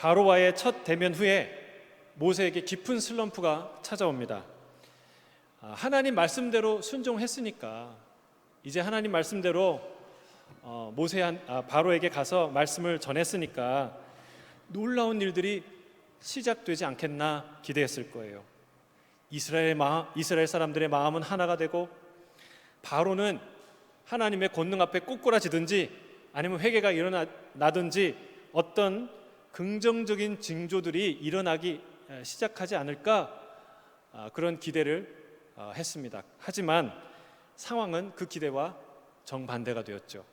바로와의 첫 대면 후에 모세에게 깊은 슬럼프가 찾아옵니다. 하나님 말씀대로 순종했으니까 이제 하나님 말씀대로 바로에게 가서 말씀을 전했으니까 놀라운 일들이 시작되지 않겠나 기대했을 거예요. 이스라엘 사람들의 마음은 하나가 되고 바로는 하나님의 권능 앞에 꼬꾸라지든지 아니면 회개가 일어나든지 어떤 긍정적인 징조들이 일어나기 시작하지 않을까 그런 기대를 했습니다. 하지만 상황은 그 기대와 정반대가 되었죠.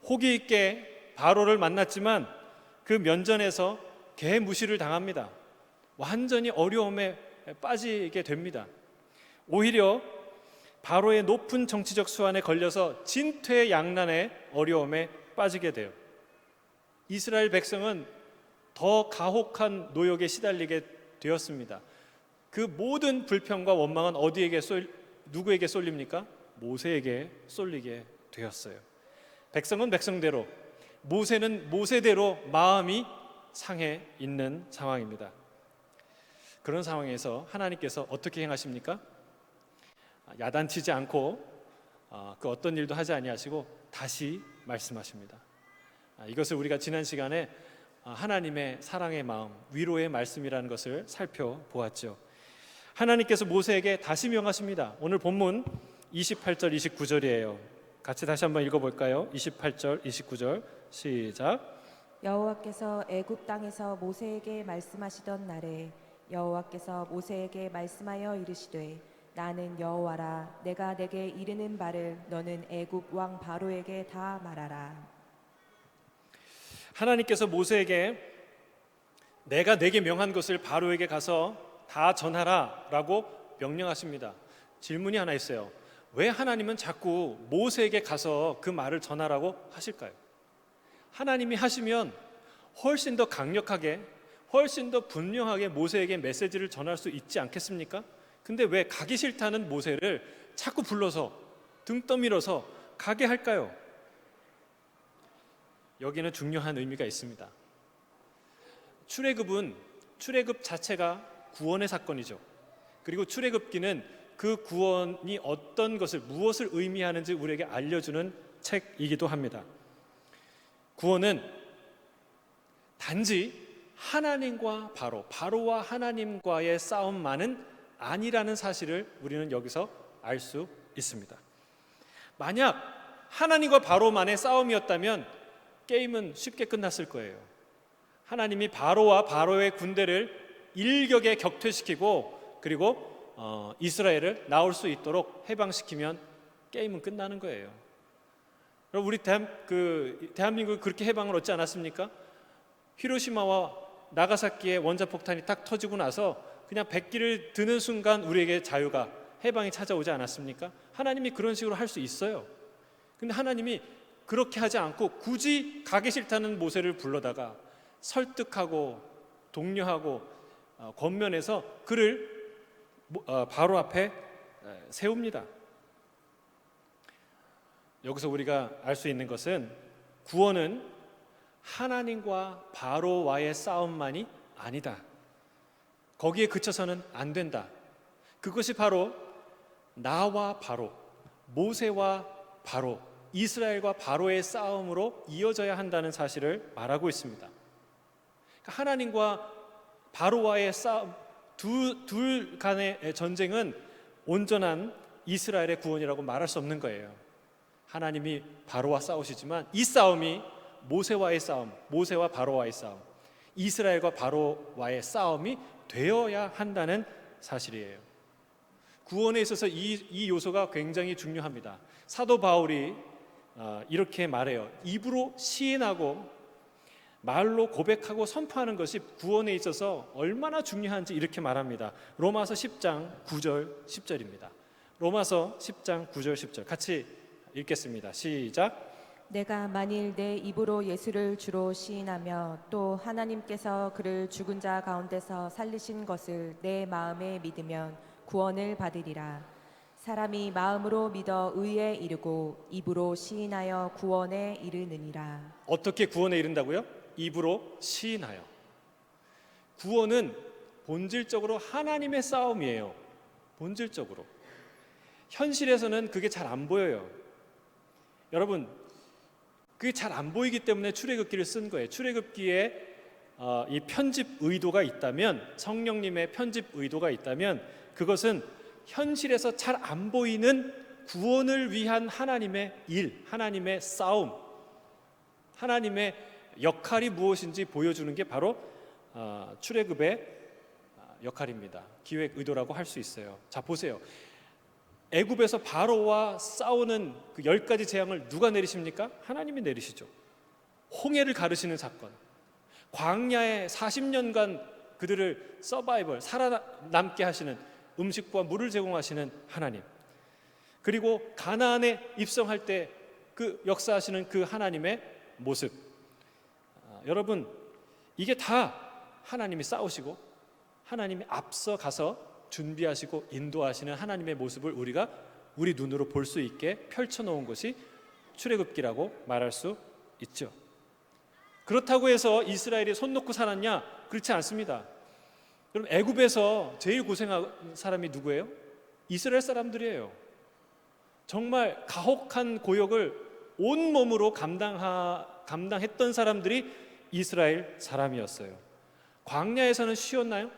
호기 있게 바로를 만났지만 그 면전에서 개무시를 당합니다. 완전히 어려움에 빠지게 됩니다. 오히려 바로의 높은 정치적 수완에 걸려서 진퇴양난의 어려움에 빠지게 돼요. 이스라엘 백성은 더 가혹한 노역에 시달리게 되었습니다. 그 모든 불평과 원망은 누구에게 쏠립니까? 모세에게 쏠리게 되었어요. 백성은 백성대로, 모세는 모세대로 마음이 상해 있는 상황입니다. 그런 상황에서 하나님께서 어떻게 행하십니까? 야단치지 않고 그 어떤 일도 하지 아니하시고 다시 말씀하십니다. 이것을 우리가 지난 시간에 하나님의 사랑의 마음, 위로의 말씀이라는 것을 살펴보았죠. 하나님께서 모세에게 다시 명하십니다. 오늘 본문 28절 29절이에요. 같이 다시 한번 읽어볼까요? 28절 29절 시작. 여호와께서 애굽 땅에서 모세에게 말씀하시던 날에 여호와께서 모세에게 말씀하여 이르시되 나는 여호와라. 내가 내게 이르는 바를 너는 애굽 왕 바로에게 다 말하라. 하나님께서 모세에게 내가 내게 명한 것을 바로에게 가서 다 전하라 라고 명령하십니다. 질문이 하나 있어요. 왜 하나님은 자꾸 모세에게 가서 그 말을 전하라고 하실까요? 하나님이 하시면 훨씬 더 강력하게, 훨씬 더 분명하게 모세에게 메시지를 전할 수 있지 않겠습니까? 근데 왜 가기 싫다는 모세를 자꾸 불러서 등 떠밀어서 가게 할까요? 여기는 중요한 의미가 있습니다. 출애굽 자체가 구원의 사건이죠. 그리고 출애굽기는 그 구원이 어떤 것을, 무엇을 의미하는지 우리에게 알려주는 책이기도 합니다. 구원은 단지 하나님과 바로와 하나님과의 싸움만은 아니라는 사실을 우리는 여기서 알 수 있습니다. 만약 하나님과 바로만의 싸움이었다면 게임은 쉽게 끝났을 거예요. 하나님이 바로와 바로의 군대를 일격에 격퇴시키고 그리고 이스라엘을 나올 수 있도록 해방시키면 게임은 끝나는 거예요. 그럼 우리 대한민국이 그렇게 해방을 얻지 않았습니까? 히로시마와 나가사키의 원자폭탄이 딱 터지고 나서 그냥 백기를 드는 순간 우리에게 자유가, 해방이 찾아오지 않았습니까? 하나님이 그런 식으로 할 수 있어요. 근데 하나님이 그렇게 하지 않고 굳이 가기 싫다는 모세를 불러다가 설득하고 독려하고 권면해서 그를 바로 앞에 세웁니다. 여기서 우리가 알 수 있는 것은 구원은 하나님과 바로와의 싸움만이 아니다. 거기에 그쳐서는 안 된다. 그것이 바로 나와 바로, 모세와 바로, 이스라엘과 바로의 싸움으로 이어져야 한다는 사실을 말하고 있습니다. 하나님과 바로와의 싸움, 둘 간의 전쟁은 온전한 이스라엘의 구원이라고 말할 수 없는 거예요. 하나님이 바로와 싸우시지만 이 싸움이 모세와의 싸움, 모세와 바로와의 싸움, 이스라엘과 바로와의 싸움이 되어야 한다는 사실이에요. 구원에 있어서 이 요소가 굉장히 중요합니다. 사도 바울이 이렇게 말해요. 입으로 시인하고 말로 고백하고 선포하는 것이 구원에 있어서 얼마나 중요한지 이렇게 말합니다. 로마서 10장 9절 10절입니다. 로마서 10장 9절 10절 같이 읽겠습니다. 시작. 내가 만일 내 입으로 예수를 주로 시인하며 또 하나님께서 그를 죽은 자 가운데서 살리신 것을 내 마음에 믿으면 구원을 받으리라. 사람이 마음으로 믿어 의에 이르고 입으로 시인하여 구원에 이르느니라. 어떻게 구원에 이른다고요? 입으로 시인하여. 구원은 본질적으로 하나님의 싸움이에요. 본질적으로. 현실에서는 그게 잘 안 보여요. 여러분, 그게 잘 안 보이기 때문에 출애굽기를 쓴 거예요. 출애굽기에 이 편집 의도가 있다면, 성령님의 편집 의도가 있다면, 그것은 현실에서 잘 안 보이는 구원을 위한 하나님의 일, 하나님의 싸움, 하나님의 역할이 무엇인지 보여주는 게 바로 출애굽의 역할입니다. 기획 의도라고 할 수 있어요. 자, 보세요. 애굽에서 바로와 싸우는 그 10가지 재앙을 누가 내리십니까? 하나님이 내리시죠. 홍해를 가르시는 사건, 광야에 40년간 그들을 서바이벌, 살아남게 하시는 음식과 물을 제공하시는 하나님, 그리고 가나안에 입성할 때 그 역사하시는 그 하나님의 모습. 여러분, 이게 다 하나님이 싸우시고 하나님이 앞서 가서 준비하시고 인도하시는 하나님의 모습을 우리가 우리 눈으로 볼 수 있게 펼쳐놓은 것이 출애굽기라고 말할 수 있죠. 그렇다고 해서 이스라엘이 손 놓고 살았냐? 그렇지 않습니다. 그럼 애굽에서 제일 고생한 사람이 누구예요? 이스라엘 사람들이에요. 정말 가혹한 고역을 온몸으로 감당했던 사람들이 이스라엘 사람이었어요. 광야에서는 쉬웠나요?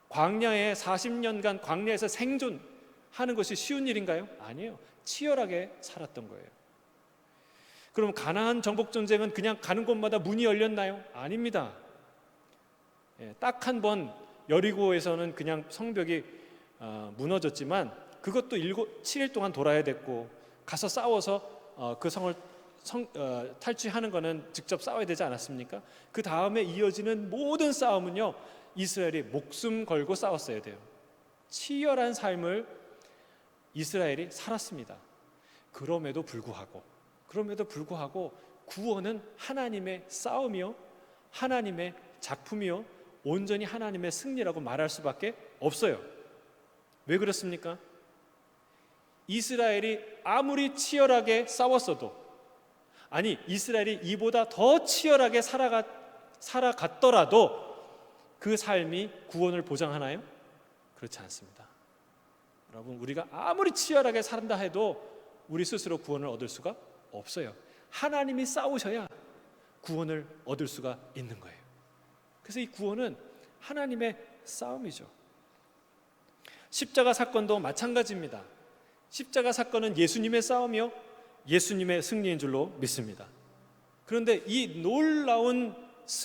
광야에 40년간 광야에서 생존하는 것이 쉬운 일인가요? 아니에요. 치열하게 살았던 거예요. 그럼 가나안 정복 전쟁은 그냥 가는 곳마다 문이 열렸나요? 아닙니다. 딱 한 번 여리고에서는 그냥 성벽이 무너졌지만 그것도 7일 동안 돌아야 됐고, 가서 싸워서 그 성을 탈취하는 것은 직접 싸워야 되지 않았습니까? 그 다음에 이어지는 모든 싸움은요, 이스라엘이 목숨 걸고 싸웠어야 돼요. 치열한 삶을 이스라엘이 살았습니다. 그럼에도 불구하고 구원은 하나님의 싸움이요, 하나님의 작품이요, 온전히 하나님의 승리라고 말할 수밖에 없어요. 왜 그렇습니까? 이스라엘이 아무리 치열하게 싸웠어도, 아니 이스라엘이 이보다 더 치열하게 살아갔더라도 그 삶이 구원을 보장하나요? 그렇지 않습니다. 여러분, 우리가 아무리 치열하게 산다 해도 우리 스스로 구원을 얻을 수가 없어요. 하나님이 싸우셔야 구원을 얻을 수가 있는 거예요. 그래서 이 구원은 하나님의 싸움이죠. 십자가 사건도 마찬가지입니다. 십자가 사건은 예수님의 싸움이요, 예수님의 승리인 줄로 믿습니다. 그런데 이 놀라운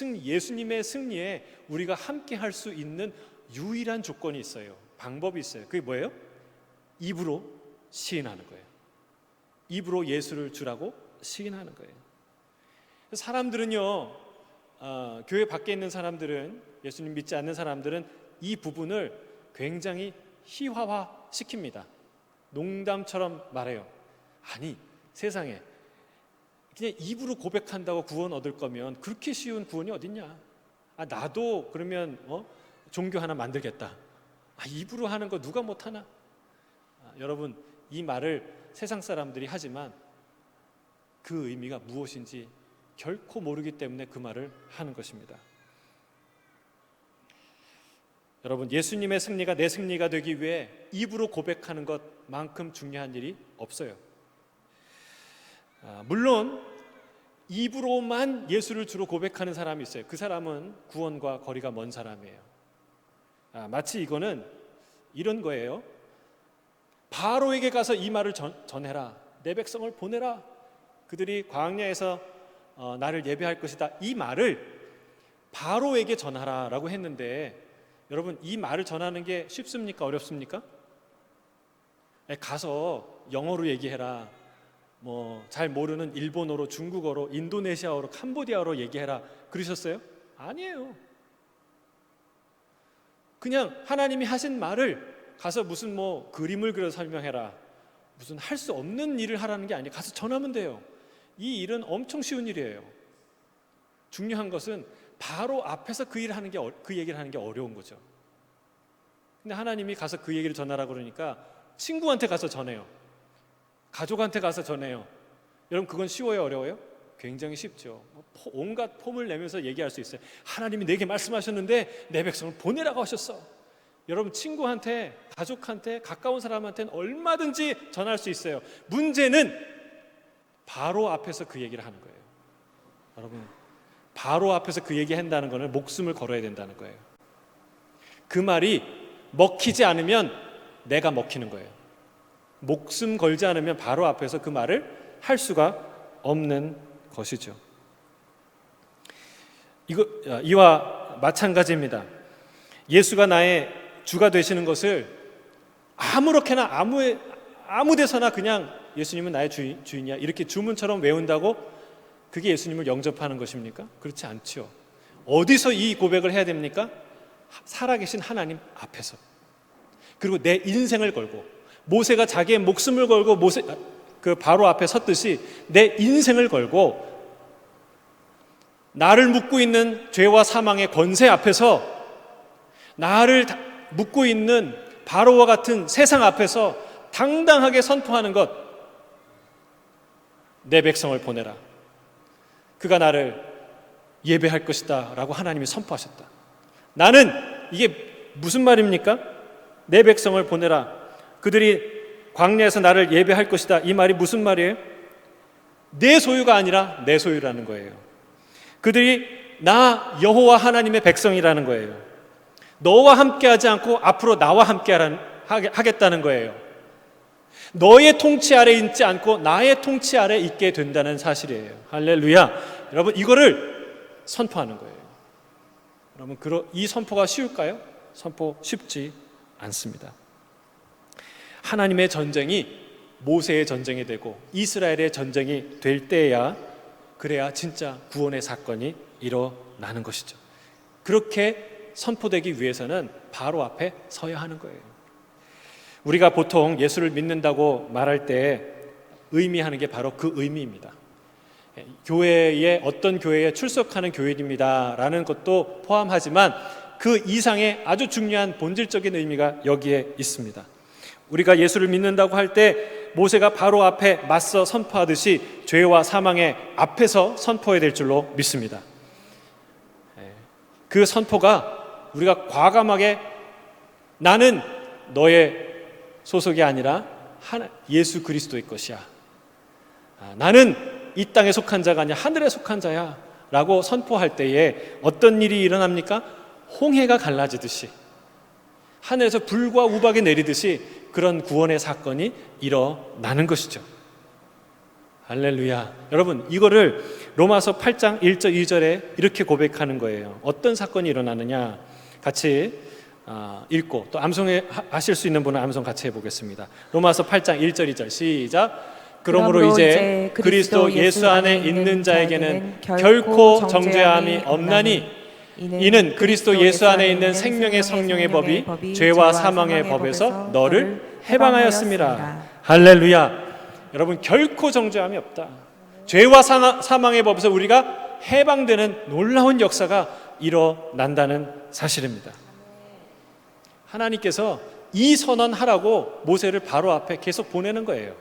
예수님의 승리에 우리가 함께 할 수 있는 유일한 조건이 있어요. 방법이 있어요. 그게 뭐예요? 입으로 시인하는 거예요. 입으로 예수를 주라고 시인하는 거예요. 사람들은요, 교회 밖에 있는 사람들은, 예수님 믿지 않는 사람들은 이 부분을 굉장히 희화화시킵니다. 농담처럼 말해요. 아니, 세상에 그냥 입으로 고백한다고 구원 얻을 거면 그렇게 쉬운 구원이 어딨냐? 나도 그러면 종교 하나 만들겠다. 입으로 하는 거 누가 못하나? 여러분, 이 말을 세상 사람들이 하지만 그 의미가 무엇인지 결코 모르기 때문에 그 말을 하는 것입니다. 여러분, 예수님의 승리가 내 승리가 되기 위해 입으로 고백하는 것만큼 중요한 일이 없어요. 물론 입으로만 예수를 주로 고백하는 사람이 있어요. 그 사람은 구원과 거리가 먼 사람이에요. 마치 이거는 이런 거예요. 바로에게 가서 이 말을 전해라. 내 백성을 보내라. 그들이 광야에서 나를 예배할 것이다. 이 말을 바로에게 전하라라고 했는데, 여러분, 이 말을 전하는 게 쉽습니까? 어렵습니까? 가서 영어로 얘기해라. 잘 모르는 일본어로, 중국어로, 인도네시아어로, 캄보디아어로 얘기해라. 그러셨어요? 아니에요. 그냥 하나님이 하신 말을 가서 무슨 그림을 그려 설명해라, 무슨 할 수 없는 일을 하라는 게 아니에요. 가서 전하면 돼요. 이 일은 엄청 쉬운 일이에요. 중요한 것은 바로 앞에서 그 얘기를 하는 게 어려운 거죠. 근데 하나님이 가서 그 얘기를 전하라 그러니까 친구한테 가서 전해요. 가족한테 가서 전해요. 여러분, 그건 쉬워요, 어려워요? 굉장히 쉽죠. 온갖 폼을 내면서 얘기할 수 있어요. 하나님이 내게 말씀하셨는데 내 백성을 보내라고 하셨어. 여러분, 친구한테, 가족한테, 가까운 사람한테는 얼마든지 전할 수 있어요. 문제는 바로 앞에서 그 얘기를 하는 거예요. 여러분, 바로 앞에서 그 얘기 한다는 거는 목숨을 걸어야 된다는 거예요. 그 말이 먹히지 않으면 내가 먹히는 거예요. 목숨 걸지 않으면 바로 앞에서 그 말을 할 수가 없는 것이죠. 이와 마찬가지입니다. 예수가 나의 주가 되시는 것을 아무렇게나 아무 데서나 그냥 예수님은 나의 주인이야 이렇게 주문처럼 외운다고 그게 예수님을 영접하는 것입니까? 그렇지 않죠. 어디서 이 고백을 해야 됩니까? 살아계신 하나님 앞에서. 그리고 내 인생을 걸고, 모세가 자기의 목숨을 걸고 그 바로 앞에 섰듯이 내 인생을 걸고 나를 묶고 있는 죄와 사망의 권세 앞에서, 나를 묶고 있는 바로와 같은 세상 앞에서 당당하게 선포하는 것. 내 백성을 보내라. 그가 나를 예배할 것이다 라고 하나님이 선포하셨다. 나는, 이게 무슨 말입니까? 내 백성을 보내라. 그들이 광야에서 나를 예배할 것이다. 이 말이 무슨 말이에요? 내 소유가 아니라 내 소유라는 거예요. 그들이 나 여호와 하나님의 백성이라는 거예요. 너와 함께하지 않고 앞으로 나와 함께 하겠다는 거예요. 너의 통치 아래 있지 않고 나의 통치 아래 있게 된다는 사실이에요. 할렐루야. 여러분, 이거를 선포하는 거예요. 여러분, 이 선포가 쉬울까요? 선포 쉽지 않습니다. 하나님의 전쟁이 모세의 전쟁이 되고 이스라엘의 전쟁이 될 때야, 그래야 진짜 구원의 사건이 일어나는 것이죠. 그렇게 선포되기 위해서는 바로 앞에 서야 하는 거예요. 우리가 보통 예수를 믿는다고 말할 때 의미하는 게 바로 그 의미입니다. 교회에, 어떤 교회에 출석하는 교인입니다 라는 것도 포함하지만 그 이상의 아주 중요한 본질적인 의미가 여기에 있습니다. 우리가 예수를 믿는다고 할 때 모세가 바로 앞에 맞서 선포하듯이 죄와 사망의 앞에서 선포해야 될 줄로 믿습니다. 그 선포가 우리가 과감하게 나는 너의 소속이 아니라 예수 그리스도의 것이야. 나는 이 땅에 속한 자가 아니라 하늘에 속한 자야 라고 선포할 때에 어떤 일이 일어납니까? 홍해가 갈라지듯이, 하늘에서 불과 우박이 내리듯이 그런 구원의 사건이 일어나는 것이죠. 할렐루야. 여러분, 이거를 로마서 8장 1절 2절에 이렇게 고백하는 거예요. 어떤 사건이 일어나느냐 같이 읽고, 또 암송하실 수 있는 분은 암송 같이 해보겠습니다. 로마서 8장 1절 2절 시작. 그러므로 이제 그리스도 예수 안에 있는 자에게는 결코 정죄함이 없나니 이는 그리스도 예수 안에 있는 생명의 성령의 법이 죄와 사망의 법에서 너를 해방하였습니다. 할렐루야. 여러분, 결코 정죄함이 없다. 죄와 사망의 법에서 우리가 해방되는 놀라운 역사가 일어난다는 사실입니다. 하나님께서 이 선언하라고 모세를 바로 앞에 계속 보내는 거예요.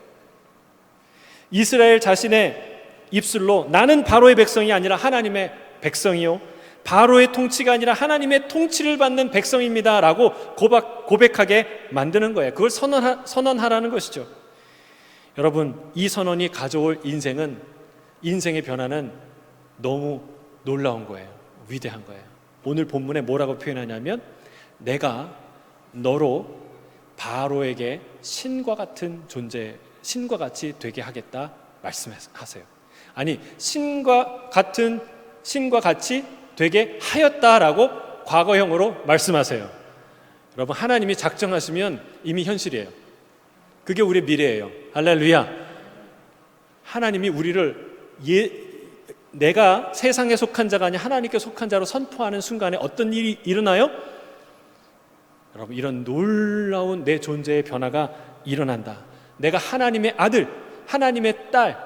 이스라엘 자신의 입술로 나는 바로의 백성이 아니라 하나님의 백성이요, 바로의 통치가 아니라 하나님의 통치를 받는 백성입니다 라고 고백하게 만드는 거예요. 그걸 선언하라는 것이죠. 여러분, 이 선언이 가져올 인생의 변화는 너무 놀라운 거예요. 위대한 거예요. 오늘 본문에 뭐라고 표현하냐면, 내가 너로 바로에게 신과 같은 존재, 신과 같이 되게 하겠다 말씀하세요. 아니, 신과 같이 되게 하였다라고 과거형으로 말씀하세요. 여러분, 하나님이 작정하시면 이미 현실이에요. 그게 우리의 미래예요. 할렐루야. 하나님이 우리를 내가 세상에 속한 자가 아니라 하나님께 속한 자로 선포하는 순간에 어떤 일이 일어나요? 여러분, 이런 놀라운 내 존재의 변화가 일어난다. 내가 하나님의 아들, 하나님의 딸,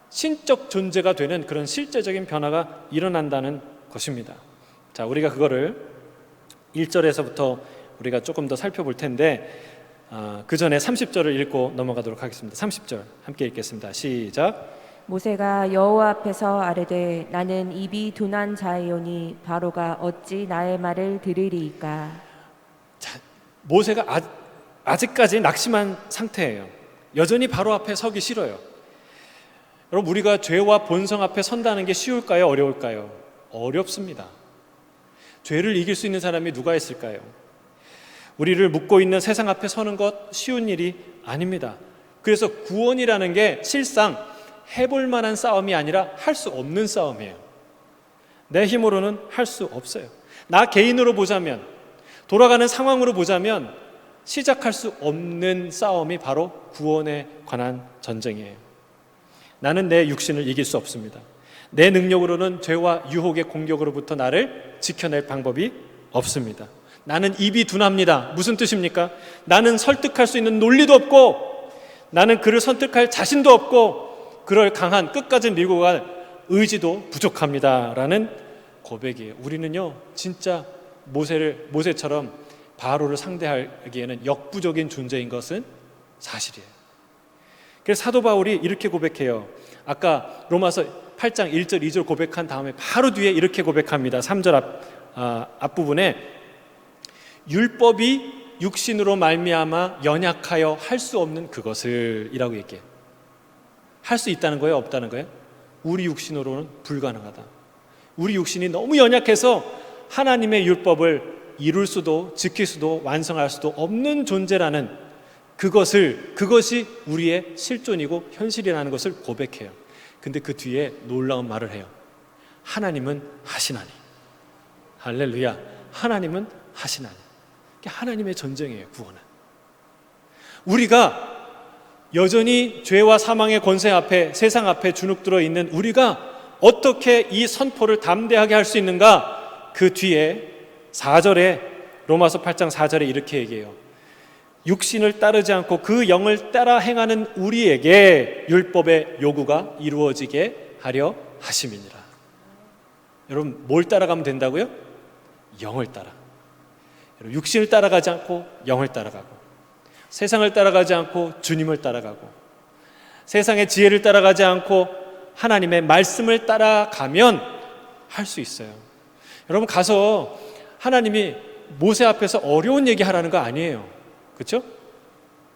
신적 존재가 되는 그런 실제적인 변화가 일어난다는 것입니다. 자, 우리가 그거를 1절에서부터 우리가 조금 더 살펴볼 텐데, 그 전에 30절을 읽고 넘어가도록 하겠습니다. 30절 함께 읽겠습니다. 시작. 모세가 여호와 앞에서 아뢰되 나는 입이 둔한 자이오니 바로가 어찌 나의 말을 들으리이까. 모세가 아직까지 낙심한 상태예요. 여전히 바로 앞에 서기 싫어요. 여러분, 우리가 죄와 본성 앞에 선다는 게 쉬울까요? 어려울까요? 어렵습니다. 죄를 이길 수 있는 사람이 누가 있을까요? 우리를 묶고 있는 세상 앞에 서는 것 쉬운 일이 아닙니다. 그래서 구원이라는 게 실상 해볼 만한 싸움이 아니라 할 수 없는 싸움이에요. 내 힘으로는 할 수 없어요. 나 개인으로 보자면, 돌아가는 상황으로 보자면 시작할 수 없는 싸움이 바로 구원에 관한 전쟁이에요. 나는 내 육신을 이길 수 없습니다. 내 능력으로는 죄와 유혹의 공격으로부터 나를 지켜낼 방법이 없습니다. 나는 입이 둔합니다. 무슨 뜻입니까? 나는 설득할 수 있는 논리도 없고, 나는 그를 선택할 자신도 없고, 그럴 강한 끝까지 밀고 갈 의지도 부족합니다 라는 고백이에요. 우리는요 진짜 모세처럼 바로를 상대하기에는 역부족인 존재인 것은 사실이에요. 그래서 사도 바울이 이렇게 고백해요. 아까 로마서 8장 1절 2절 고백한 다음에 바로 뒤에 이렇게 고백합니다. 3절 앞부분에 율법이 육신으로 말미암아 연약하여 할 수 없는 그것을 이라고 얘기해요. 할 수 있다는 거예요? 없다는 거예요? 우리 육신으로는 불가능하다. 우리 육신이 너무 연약해서 하나님의 율법을 이룰 수도 지킬 수도 완성할 수도 없는 존재라는 그것이 우리의 실존이고 현실이라는 것을 고백해요. 근데 그 뒤에 놀라운 말을 해요. 하나님은 하시나니. 할렐루야. 하나님은 하시나니. 하나님의 전쟁이에요. 구원은. 우리가 여전히 죄와 사망의 권세 앞에, 세상 앞에 주눅들어 있는 우리가 어떻게 이 선포를 담대하게 할 수 있는가? 그 뒤에 4절에, 로마서 8장 4절에 이렇게 얘기해요. 육신을 따르지 않고 그 영을 따라 행하는 우리에게 율법의 요구가 이루어지게 하려 하심이니라. 여러분, 뭘 따라가면 된다고요? 영을 따라. 육신을 따라가지 않고 영을 따라가고, 세상을 따라가지 않고 주님을 따라가고, 세상의 지혜를 따라가지 않고 하나님의 말씀을 따라가면 할 수 있어요. 여러분, 가서 하나님이 모세 앞에서 어려운 얘기 하라는 거 아니에요. 그렇죠?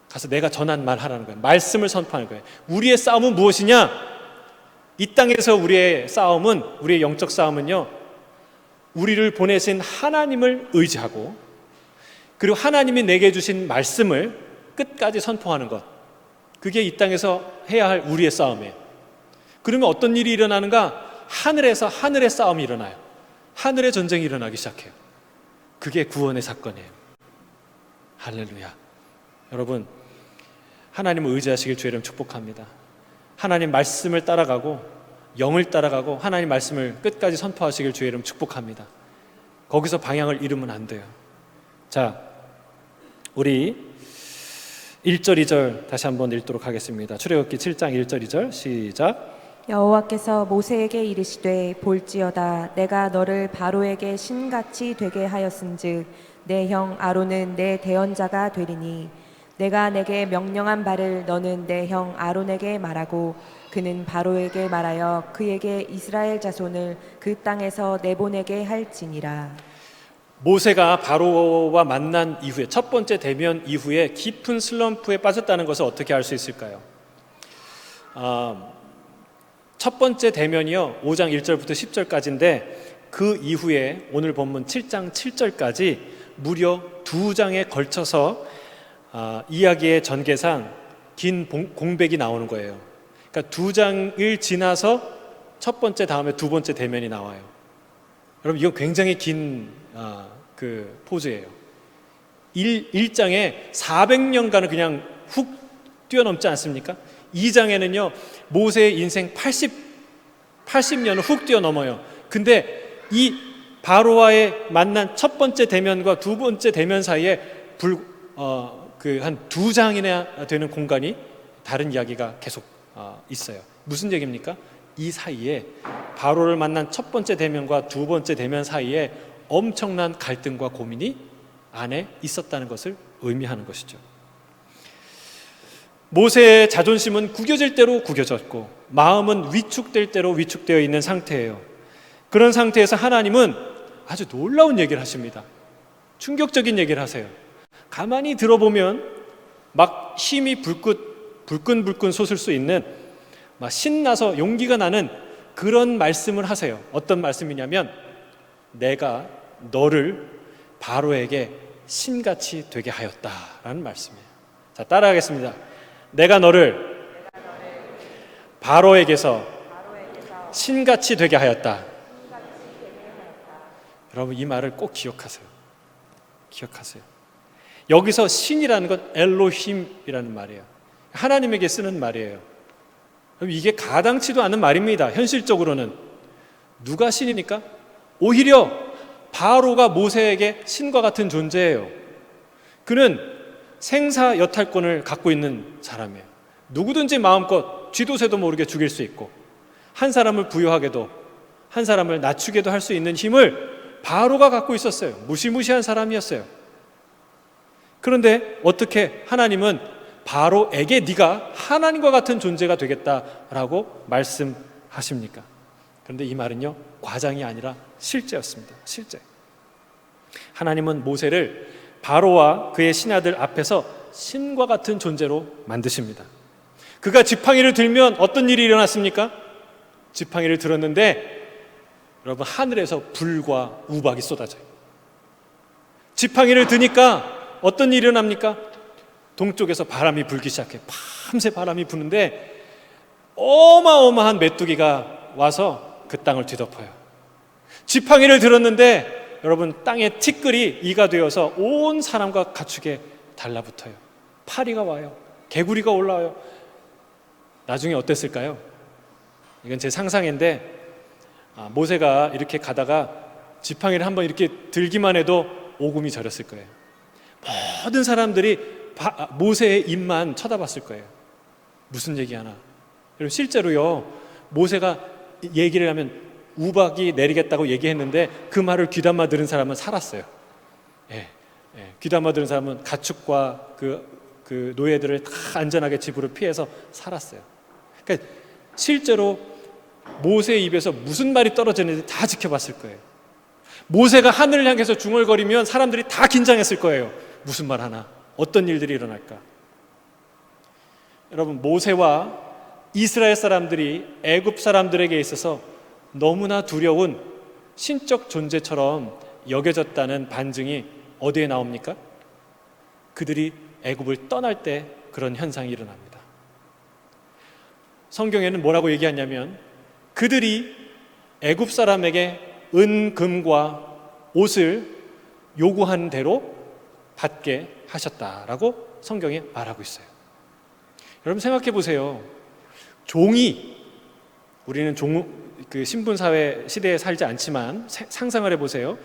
가서 내가 전한 말 하라는 거예요. 말씀을 선포하는 거예요. 우리의 싸움은 무엇이냐? 이 땅에서 우리의 싸움은, 우리의 영적 싸움은요, 우리를 보내신 하나님을 의지하고, 그리고 하나님이 내게 주신 말씀을 끝까지 선포하는 것, 그게 이 땅에서 해야 할 우리의 싸움이에요. 그러면 어떤 일이 일어나는가? 하늘에서 하늘의 싸움이 일어나요. 하늘의 전쟁이 일어나기 시작해요. 그게 구원의 사건이에요. 할렐루야. 여러분, 하나님을 의지하시길 주의 이름 축복합니다. 하나님 말씀을 따라가고 영을 따라가고 하나님 말씀을 끝까지 선포하시길 주의 이름 축복합니다. 거기서 방향을 잃으면 안 돼요. 자, 우리 1절 2절 다시 한번 읽도록 하겠습니다. 출애굽기 7장 1절 2절 시작. 여호와께서 모세에게 이르시되 볼지어다 내가 너를 바로에게 신같이 되게 하였은즉 내 형 아론은 내 대언자가 되리니 내가 내게 명령한 바를 너는 내 형 아론에게 말하고 그는 바로에게 말하여 그에게 이스라엘 자손을 그 땅에서 내보내게 할지니라. 모세가 바로와 만난 이후에, 첫 번째 대면 이후에 깊은 슬럼프에 빠졌다는 것을 어떻게 알 수 있을까요? 첫 번째 대면이요 5장 1절부터 10절까지인데 그 이후에 오늘 본문 7장 7절까지 무려 2장에 걸쳐서 이야기의 전개상 긴 공백이 나오는 거예요. 그러니까 2장을 지나서 첫 번째 다음에 두 번째 대면이 나와요. 여러분, 이건 굉장히 긴 그 포즈예요. 1장에 400년간을 그냥 훅 뛰어넘지 않습니까? 2장에는요 모세의 인생 80년을 훅 뛰어넘어요. 근데 이 바로와의 만난 첫 번째 대면과 두 번째 대면 사이에 한 2장이나 되는 공간이 다른 이야기가 계속 있어요. 무슨 얘기입니까? 이 사이에 바로를 만난 첫 번째 대면과 두 번째 대면 사이에 엄청난 갈등과 고민이 안에 있었다는 것을 의미하는 것이죠. 모세의 자존심은 구겨질 대로 구겨졌고 마음은 위축될 대로 위축되어 있는 상태예요. 그런 상태에서 하나님은 아주 놀라운 얘기를 하십니다. 충격적인 얘기를 하세요. 가만히 들어보면 막 힘이 불끈불끈 솟을 수 있는, 막 신나서 용기가 나는 그런 말씀을 하세요. 어떤 말씀이냐면, 내가 너를 바로에게 신같이 되게 하였다라는 말씀이에요. 자, 따라하겠습니다. 내가 너를 바로에게서 신같이 되게 하였다. 여러분, 이 말을 꼭 기억하세요. 기억하세요. 여기서 신이라는 건 엘로힘이라는 말이에요. 하나님에게 쓰는 말이에요. 이게 가당치도 않은 말입니다. 현실적으로는. 누가 신입니까? 오히려 바로가 모세에게 신과 같은 존재예요. 그는 생사 여탈권을 갖고 있는 사람이에요. 누구든지 마음껏 쥐도 새도 모르게 죽일 수 있고, 한 사람을 부유하게도 한 사람을 낮추게도 할 수 있는 힘을 바로가 갖고 있었어요. 무시무시한 사람이었어요. 그런데 어떻게 하나님은 바로에게 네가 하나님과 같은 존재가 되겠다라고 말씀하십니까? 그런데 이 말은요, 과장이 아니라 실제였습니다. 실제. 하나님은 모세를 바로와 그의 신하들 앞에서 신과 같은 존재로 만드십니다. 그가 지팡이를 들면 어떤 일이 일어났습니까? 지팡이를 들었는데 여러분, 하늘에서 불과 우박이 쏟아져요. 지팡이를 드니까 어떤 일이 일어납니까? 동쪽에서 바람이 불기 시작해. 밤새 바람이 부는데 어마어마한 메뚜기가 와서 그 땅을 뒤덮어요. 지팡이를 들었는데 여러분, 땅에 티끌이 이가 되어서 온 사람과 가축에 달라붙어요. 파리가 와요. 개구리가 올라와요. 나중에 어땠을까요? 이건 제 상상인데, 모세가 이렇게 가다가 지팡이를 한번 이렇게 들기만 해도 오금이 저렸을 거예요. 모든 사람들이 모세의 입만 쳐다봤을 거예요. 무슨 얘기하나? 여러분, 실제로요, 모세가 얘기를 하면 우박이 내리겠다고 얘기했는데 그 말을 귀담아 들은 사람은 살았어요. 귀담아 들은 사람은 가축과 그 노예들을 다 안전하게 집으로 피해서 살았어요. 그러니까 실제로 모세의 입에서 무슨 말이 떨어지는지 다 지켜봤을 거예요. 모세가 하늘을 향해서 중얼거리면 사람들이 다 긴장했을 거예요. 무슨 말 하나? 어떤 일들이 일어날까? 여러분, 모세와 이스라엘 사람들이 애굽 사람들에게 있어서 너무나 두려운 신적 존재처럼 여겨졌다는 반증이 어디에 나옵니까? 그들이 애굽을 떠날 때 그런 현상이 일어납니다. 성경에는 뭐라고 얘기하냐면, 그들이 애굽 사람에게 은, 금과 옷을 요구한 대로 받게 하셨다라고 성경에 말하고 있어요. 여러분, 생각해 보세요. 종이, 우리는 신분사회 시대에 살지 않지만 상상을 해보세요.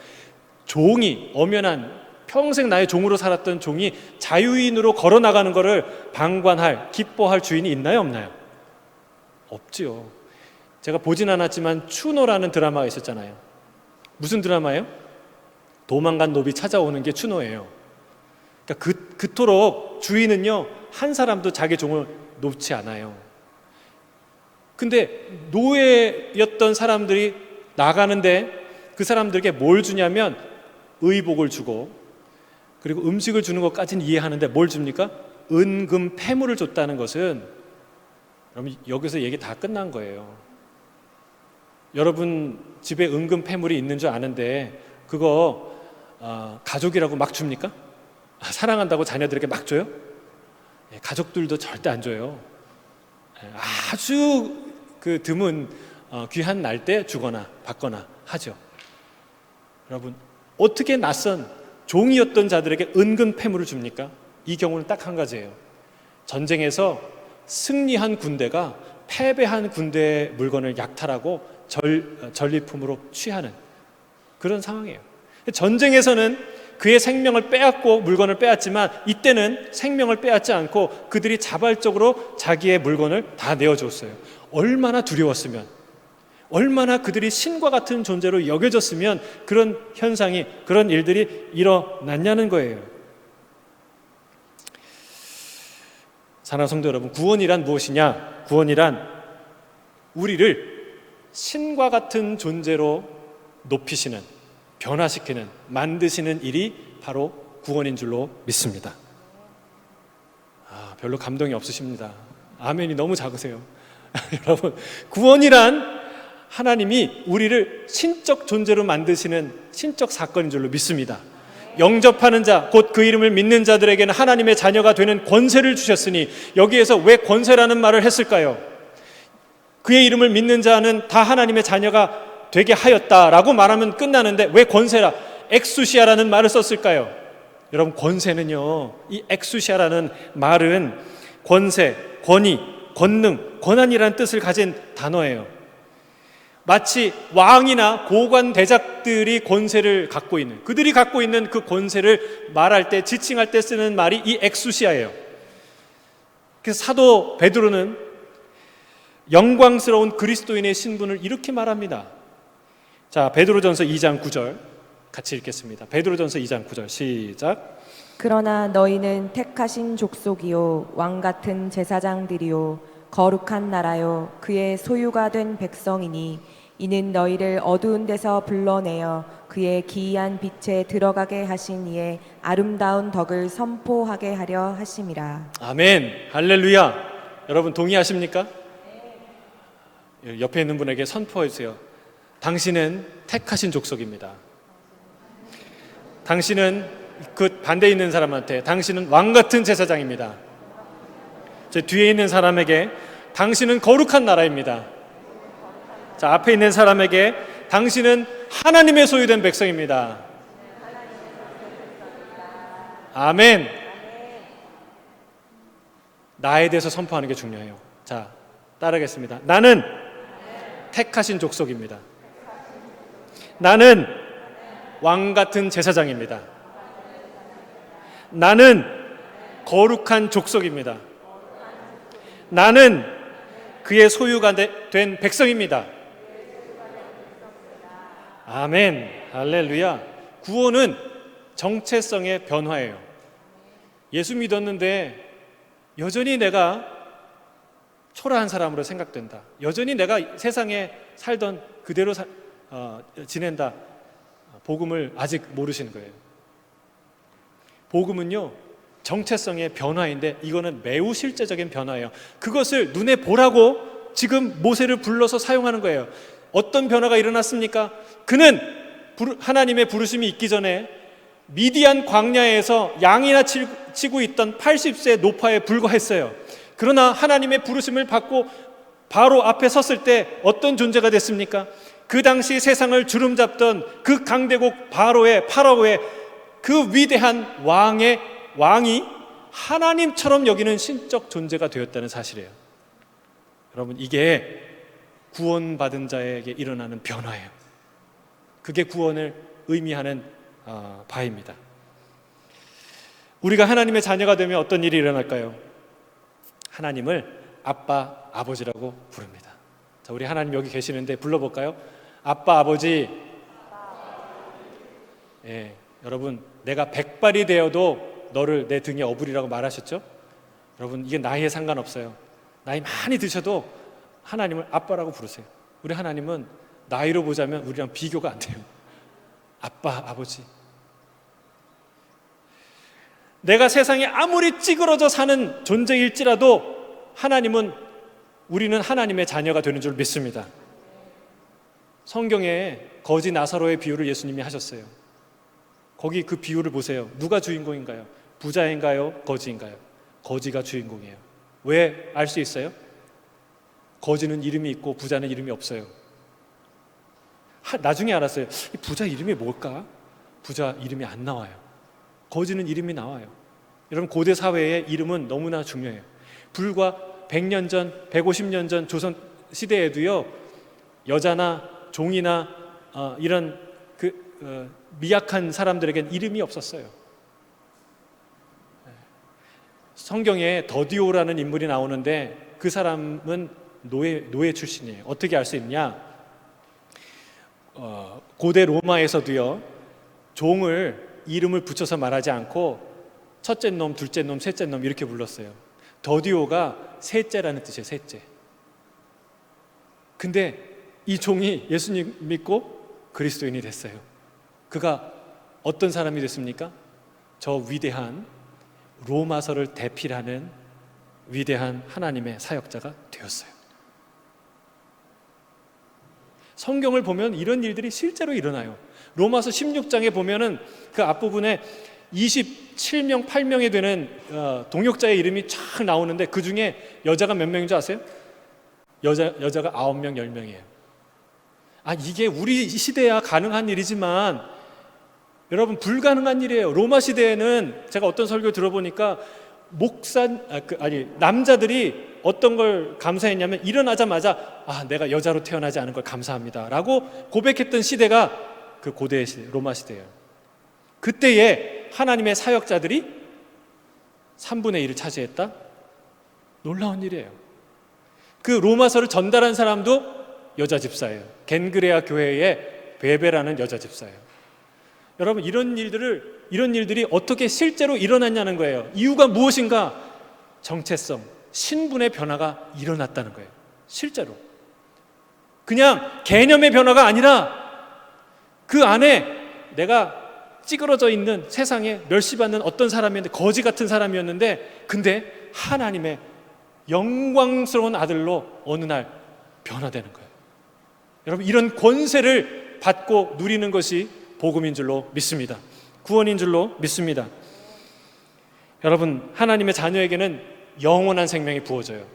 종이, 엄연한 평생 나의 종으로 살았던 종이 자유인으로 걸어나가는 것을 방관할, 기뻐할 주인이 있나요, 없나요? 없지요. 제가 보진 않았지만 추노라는 드라마가 있었잖아요. 무슨 드라마예요? 도망간 노비 찾아오는 게 추노예요. 그러니까 그토록 주인은요, 한 사람도 자기 종을 놓지 않아요. 근데 노예였던 사람들이 나가는데 그 사람들에게 뭘 주냐면 의복을 주고, 그리고 음식을 주는 것까지는 이해하는데 뭘 줍니까? 은금 패물을 줬다는 것은, 여러분, 여기서 얘기 다 끝난 거예요. 여러분 집에 은금 패물이 있는 줄 아는데 그거 가족이라고 막 줍니까? 사랑한다고 자녀들에게 막 줘요? 가족들도 절대 안 줘요. 아주 드문 귀한 날 때 주거나 받거나 하죠. 여러분, 어떻게 낯선 종이었던 자들에게 은근 패물을 줍니까? 이 경우는 딱 한 가지예요. 전쟁에서 승리한 군대가 패배한 군대의 물건을 약탈하고 전리품으로 취하는 그런 상황이에요. 전쟁에서는 그의 생명을 빼앗고 물건을 빼앗지만 이때는 생명을 빼앗지 않고 그들이 자발적으로 자기의 물건을 다 내어줬어요. 얼마나 두려웠으면, 얼마나 그들이 신과 같은 존재로 여겨졌으면 그런 현상이, 그런 일들이 일어났냐는 거예요. 사랑하는 성도 여러분, 구원이란 무엇이냐? 구원이란 우리를 신과 같은 존재로 높이시는, 변화시키는, 만드시는 일이 바로 구원인 줄로 믿습니다. 별로 감동이 없으십니다. 아멘이 너무 작으세요. 여러분, 구원이란 하나님이 우리를 신적 존재로 만드시는 신적 사건인 줄로 믿습니다. 영접하는 자, 곧 그 이름을 믿는 자들에게는 하나님의 자녀가 되는 권세를 주셨으니, 여기에서 왜 권세라는 말을 했을까요? 그의 이름을 믿는 자는 다 하나님의 자녀가 되게 하였다라고 말하면 끝나는데 왜 권세라, 엑수시아라는 말을 썼을까요? 여러분, 권세는요, 이 엑수시아라는 말은 권세, 권위, 권능, 권한이라는 뜻을 가진 단어예요. 마치 왕이나 고관 대작들이 권세를 갖고 있는, 그들이 갖고 있는 그 권세를 말할 때, 지칭할 때 쓰는 말이 이 엑수시아예요. 그래서 사도 베드로는 영광스러운 그리스도인의 신분을 이렇게 말합니다. 자, 베드로전서 2장 9절 같이 읽겠습니다. 베드로전서 2장 9절 시작. 그러나 너희는 택하신 족속이요 왕 같은 제사장들이요 거룩한 나라요 그의 소유가 된 백성이니 이는 너희를 어두운 데서 불러내어 그의 기이한 빛에 들어가게 하신 이의 아름다운 덕을 선포하게 하려 하심이라. 아멘, 할렐루야. 여러분 동의하십니까? 옆에 있는 분에게 선포해 주세요. 당신은 택하신 족속입니다. 당신은, 그 반대에 있는 사람한테, 당신은 왕 같은 제사장입니다. 제 뒤에 있는 사람에게, 당신은 거룩한 나라입니다. 자, 앞에 있는 사람에게, 당신은 하나님의 소유된 백성입니다. 아멘. 나에 대해서 선포하는 게 중요해요. 자, 따르겠습니다. 나는 택하신 족속입니다. 나는 왕 같은 제사장입니다. 나는 거룩한 족속입니다. 나는 그의 소유가 된 백성입니다. 아멘, 할렐루야. 구원은 정체성의 변화예요. 예수 믿었는데 여전히 내가 초라한 사람으로 생각된다. 여전히 내가 세상에 살던 그대로 지낸다. 복음을 아직 모르시는 거예요. 복음은요, 정체성의 변화인데 이거는 매우 실제적인 변화예요. 그것을 눈에 보라고 지금 모세를 불러서 사용하는 거예요. 어떤 변화가 일어났습니까? 그는 하나님의 부르심이 있기 전에 미디안 광야에서 양이나 치고 있던 80세 노파에 불과했어요. 그러나 하나님의 부르심을 받고 바로 앞에 섰을 때 어떤 존재가 됐습니까? 그 당시 세상을 주름잡던 그 강대국 파라오의 그 위대한 왕이 하나님처럼 여기는 신적 존재가 되었다는 사실이에요. 여러분, 이게 구원받은 자에게 일어나는 변화예요. 그게 구원을 의미하는 바입니다. 우리가 하나님의 자녀가 되면 어떤 일이 일어날까요? 하나님을 아빠, 아버지라고 부릅니다. 자, 우리 하나님 여기 계시는데 불러볼까요? 아빠, 아버지. 예, 여러분, 내가 백발이 되어도 너를 내 등에 업으리라고 말하셨죠? 여러분, 이게 나이에 상관없어요. 나이 많이 드셔도 하나님을 아빠라고 부르세요. 우리 하나님은 나이로 보자면 우리랑 비교가 안 돼요. 아빠, 아버지. 내가 세상에 아무리 찌그러져 사는 존재일지라도 우리는 하나님의 자녀가 되는 줄 믿습니다. 성경에 거지 나사로의 비유를 예수님이 하셨어요. 거기 그 비유를 보세요. 누가 주인공인가요? 부자인가요? 거지인가요? 거지가 주인공이에요. 왜 알 수 있어요? 거지는 이름이 있고 부자는 이름이 없어요. 나중에 알았어요. 이 부자 이름이 뭘까? 부자 이름이 안 나와요. 거지는 이름이 나와요. 여러분, 고대 사회의 이름은 너무나 중요해요. 불과 100년 전, 150년 전 조선 시대에도요, 여자나 종이나 이런 미약한 사람들에겐 이름이 없었어요. 성경에 더디오라는 인물이 나오는데 그 사람은 노예 출신이에요. 어떻게 알 수 있냐? 고대 로마에서도요, 종을 이름을 붙여서 말하지 않고 첫째 놈, 둘째 놈, 셋째 놈 이렇게 불렀어요. 더디오가 셋째라는 뜻이에요. 셋째. 근데 이 종이 예수님 믿고 그리스도인이 됐어요. 그가 어떤 사람이 됐습니까? 저 위대한 로마서를 대필하는 위대한 하나님의 사역자가 되었어요. 성경을 보면 이런 일들이 실제로 일어나요. 로마서 16장에 보면은 그 앞부분에 27명, 8명이 되는 동역자의 이름이 쫙 나오는데 그 중에 여자가 몇 명인 줄 아세요? 여자가 9명, 10명이에요. 이게 우리 시대야 가능한 일이지만 여러분 불가능한 일이에요. 로마 시대에는 제가 어떤 설교 들어보니까 남자들이 어떤 걸 감사했냐면 일어나자마자 내가 여자로 태어나지 않은 걸 감사합니다 라고 고백했던 시대가 그 고대 시대, 로마 시대예요. 그때에 하나님의 사역자들이 3분의 1을 차지했다? 놀라운 일이에요. 그 로마서를 전달한 사람도 여자 집사예요. 겐그레아 교회의 베베라는 여자 집사예요. 여러분 이런 일들이 어떻게 실제로 일어났냐는 거예요. 이유가 무엇인가? 정체성, 신분의 변화가 일어났다는 거예요. 실제로 그냥 개념의 변화가 아니라 그 안에 내가 찌그러져 있는 세상에 멸시받는 어떤 사람이었는데 거지 같은 사람이었는데 근데 하나님의 영광스러운 아들로 어느 날 변화되는 거예요. 여러분 이런 권세를 받고 누리는 것이 복음인 줄로 믿습니다. 구원인 줄로 믿습니다. 여러분 하나님의 자녀에게는 영원한 생명이 부어져요.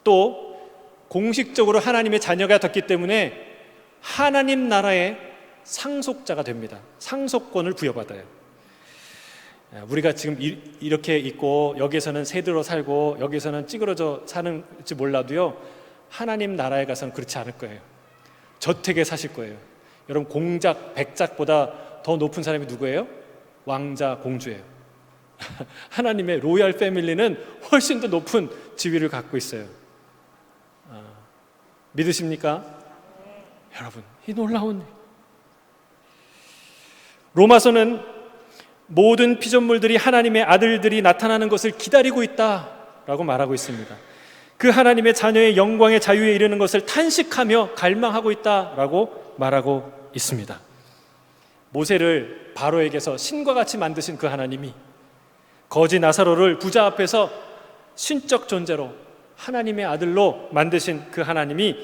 또 공식적으로 하나님의 자녀가 됐기 때문에 하나님 나라의 상속자가 됩니다. 상속권을 부여받아요. 우리가 지금 이렇게 있고 여기에서는 새들어 살고 여기서는 찌그러져 사는지 몰라도요 하나님 나라에 가서는 그렇지 않을 거예요. 저택에 사실 거예요. 여러분 공작, 백작보다 더 높은 사람이 누구예요? 왕자, 공주예요. 하나님의 로얄 패밀리는 훨씬 더 높은 지위를 갖고 있어요. 믿으십니까? 여러분 이 놀라운 로마서는 모든 피조물들이 하나님의 아들들이 나타나는 것을 기다리고 있다라고 말하고 있습니다. 그 하나님의 자녀의 영광의 자유에 이르는 것을 탄식하며 갈망하고 있다라고 말하고 있습니다. 모세를 바로에게서 신과 같이 만드신 그 하나님이 거지 나사로를 부자 앞에서 신적 존재로 하나님의 아들로 만드신 그 하나님이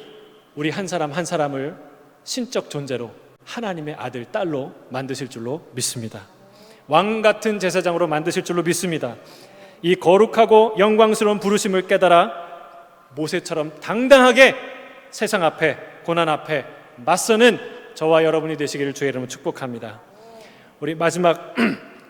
우리 한 사람 한 사람을 신적 존재로 하나님의 아들, 딸로 만드실 줄로 믿습니다. 왕 같은 제사장으로 만드실 줄로 믿습니다. 이 거룩하고 영광스러운 부르심을 깨달아 모세처럼 당당하게 세상 앞에, 고난 앞에 맞서는 저와 여러분이 되시기를 주의 이름으로 축복합니다. 우리 마지막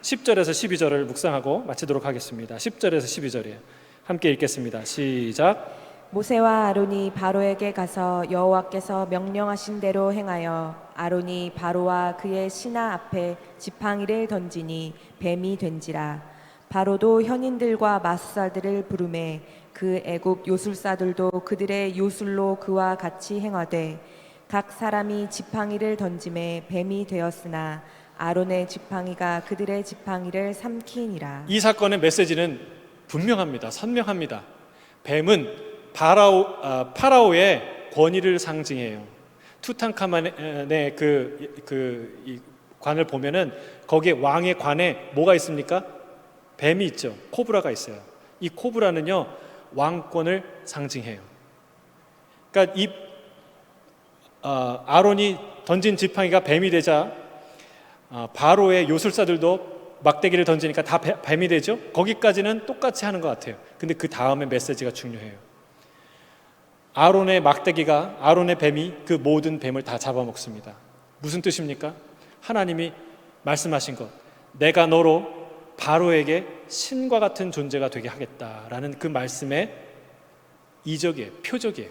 10절에서 12절을 묵상하고 마치도록 하겠습니다. 10절에서 12절이에요. 함께 읽겠습니다. 시작. 모세와 아론이 바로에게 가서 여호와께서 명령하신 대로 행하여 아론이 바로와 그의 신하 앞에 지팡이를 던지니 뱀이 된지라. 바로도 현인들과 마술사들을 부르매 그 애굽 요술사들도 그들의 요술로 그와 같이 행하되 각 사람이 지팡이를 던짐에 뱀이 되었으나 아론의 지팡이가 그들의 지팡이를 삼키니라. 이 사건의 메시지는 분명합니다. 선명합니다. 뱀은 파라오의 권위를 상징해요. 투탕카멘의 이 관을 보면은 거기에 왕의 관에 뭐가 있습니까? 뱀이 있죠. 코브라가 있어요. 이 코브라는요 왕권을 상징해요. 그러니까 아론이 던진 지팡이가 뱀이 되자 바로의 요술사들도 막대기를 던지니까 다 뱀이 되죠. 거기까지는 똑같이 하는 것 같아요. 근데 그 다음에 메시지가 중요해요. 아론의 막대기가, 아론의 뱀이 그 모든 뱀을 다 잡아먹습니다. 무슨 뜻입니까? 하나님이 말씀하신 것, 내가 너로 바로에게 신과 같은 존재가 되게 하겠다라는 그 말씀의 이적이에요. 표적이에요.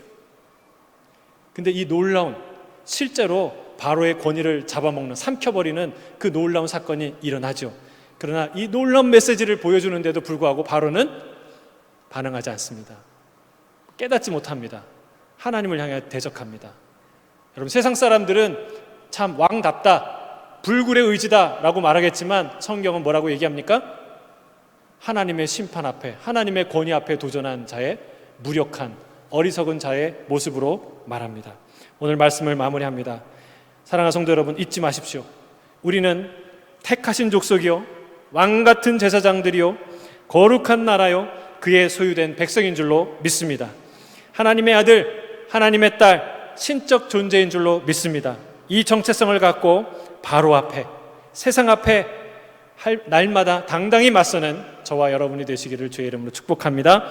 근데 이 놀라운, 실제로 바로의 권위를 잡아먹는, 삼켜버리는 그 놀라운 사건이 일어나죠. 그러나 이 놀라운 메시지를 보여주는데도 불구하고 바로는 반응하지 않습니다. 깨닫지 못합니다. 하나님을 향해 대적합니다. 여러분 세상 사람들은 참 왕답다, 불굴의 의지다 라고 말하겠지만 성경은 뭐라고 얘기합니까? 하나님의 심판 앞에, 하나님의 권위 앞에 도전한 자의 무력한 어리석은 자의 모습으로 말합니다. 오늘 말씀을 마무리합니다. 사랑하는 성도 여러분, 잊지 마십시오. 우리는 택하신 족속이요, 왕같은 제사장들이요, 거룩한 나라요, 그의 소유된 백성인 줄로 믿습니다. 하나님의 아들, 하나님의 딸, 신적 존재인 줄로 믿습니다. 이 정체성을 갖고 바로 앞에, 세상 앞에 날마다 당당히 맞서는 저와 여러분이 되시기를 주의 이름으로 축복합니다.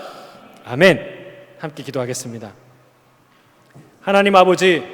아멘. 함께 기도하겠습니다. 하나님 아버지,